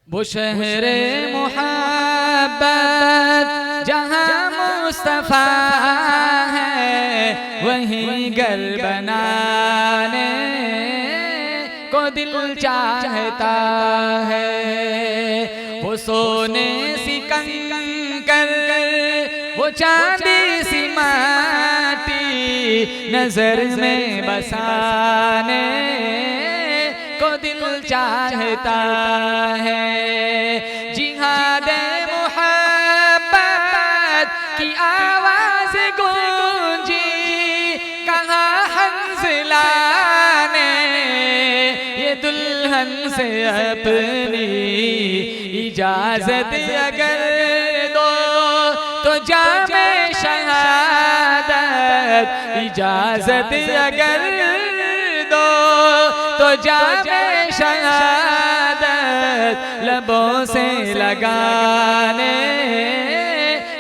वो शहरे मोहब्बत जहाँ मुस्तफ़ा है, वहीं घर बनाने को दिल चाहता है। वो सोने सी कंकर, वो चांदी सी माटी, नजर में बसाने को दिल चाहता है। जिहादे मोहब्बत की आवाज गूंजी, कहाँ हंसला ने ये दुल्हन से अपनी इजाजत अगर दो तो जामे शहादत, इजाजत अगर दो तो जामे शहादत, लबों से लगाने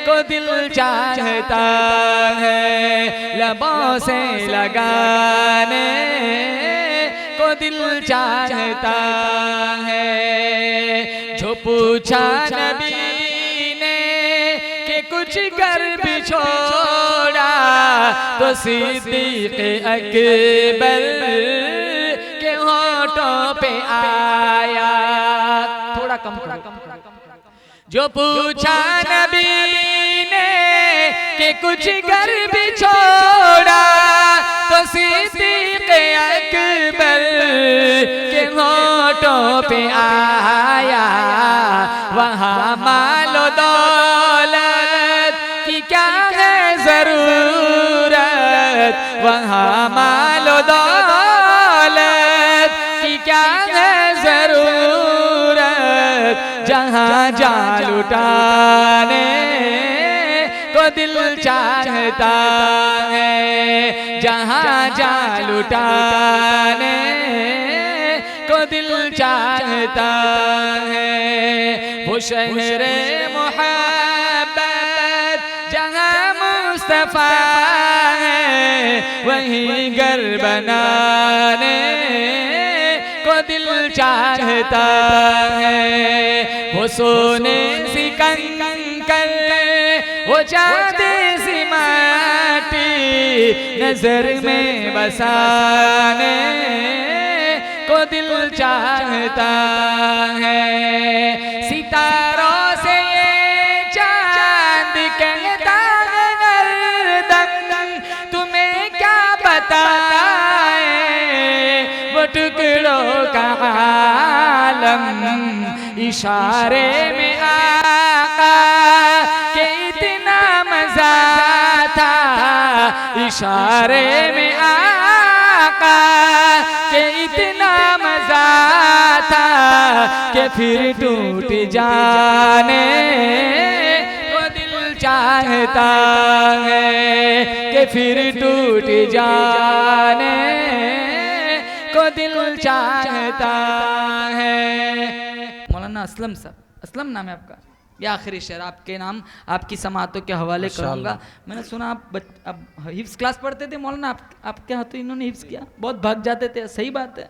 को दिल चाहता है, लबों से लगाने को दिल चाहता है। जो पूछा नबी ने कि कुछ कर भी छोड़ा, तो सिद्दीक़ अकबर के होठों पे आया। थोड़ा कम करो। जो पूछा नबी ने कि कुछ कर भी छोड़ा, तो सिद्दीक़ अकबर के होठों पे आया। वहाँ मालो दौलत की क्या है जरूरत, वहाँ मालो दौलत की क्या है जरूरत, जहाँ जान लुटाने को दिल चाहता है, जहाँ जान लुटाने को दिल चाहता है। वो शहरे मोहब्बत जहाँ मुस्तफ़ा है, वहीं घर बनाने को दिल चाहता है। वो सोने सी कंकर, वो चांदी सी माटी, नजर में बसाने को दिल चाहता है। सितारों से ये चांद कहता है हरदम, तुम्हें क्या बताए वो टुकड़ों का आलम। इशारे में आका के इतना मजा था, इशारे में आका के इतना मजा था कि फिर टूट जाने को दिल चाहता है, कि फिर टूट जाने को दिल चाहता है। मौलाना असलम साहब, असलम नाम है आपका, ये आखिरी शेर आपके नाम आपकी समातों के हवाले करूँगा। मैंने सुना आप अब हिफ्स क्लास पढ़ते थे मौलाना, आपके हाथों इन्होंने हिफ्स किया, बहुत भाग जाते थे। सही बात है,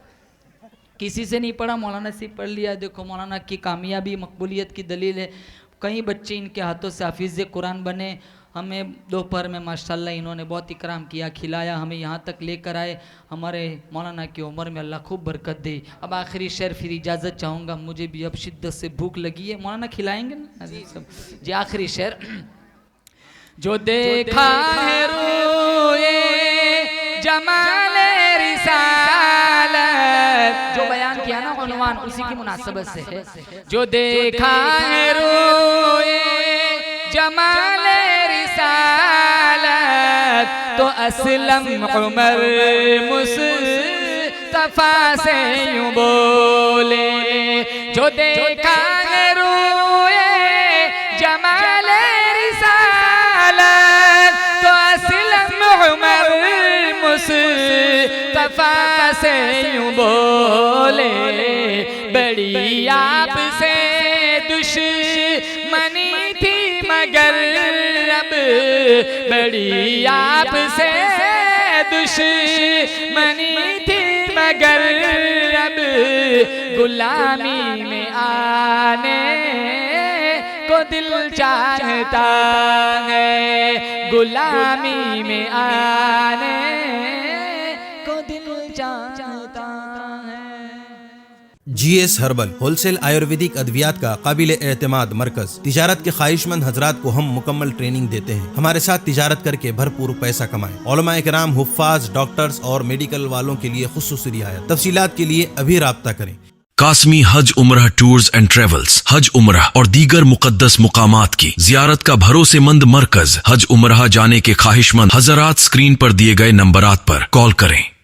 किसी से नहीं पढ़ा, मौलाना से पढ़ लिया। देखो मौलाना की कामयाबी मकबूलियत की दलील है। कई बच्चे इनके हाथों से हाफिज़ कुरान बने। हमें दोपहर में माशाल्लाह इन्होंने बहुत इकराम किया, खिलाया, हमें यहाँ तक लेकर आए। हमारे मौलाना की उम्र में अल्लाह खूब बरकत दे। अब आखिरी शेर फिर इजाज़त चाहूँगा, मुझे भी अब शिद्दत से भूख लगी है। मौलाना खिलाएंगे ना जी? आखिरी शेर। जो देखा है रोए जमाले रिसालत, जो बयान किया ना उन्वान उसी की मुनासबत से है। जो देखा है रोए जमाले रिसालत, तो असलम उमर मुस्तफा से यूं बोले। जो देखा है रोए जमाले रिसालत, तो असलम उमर मुस्तफा से यूं बोले। बड़ी आपसे दुश्मनी थी मगर अब बड़ी आपसे दुश्मनी थी मगर अब गुलामी में आने को दिल चाहता है, गुलामी में आने को दिल चाहता है। GS हर्बल होलसेल आयुर्वेदिक अद्वियात का काबिल एतमाद मरकज। तिजारत के ख्वाहिशमंद हजरात को हम मुकम्मल ट्रेनिंग देते हैं। हमारे साथ तिजारत करके भरपूर पैसा कमाएं। उलमाए किराम, हुफ्फाज, डॉक्टर्स और मेडिकल वालों के लिए खुसूसी रियायत। तफसीलात के लिए अभी राब्ता करें। कासमी हज उम्रह टूर्स एंड ट्रेवल्स हज उम्रह और दीगर मुकद्दस मुकामात की जियारत का भरोसेमंद मरकज। हज उम्रह जाने के ख्वाहिशमंद हजरात स्क्रीन पर दिए गए नंबरात पर कॉल करें।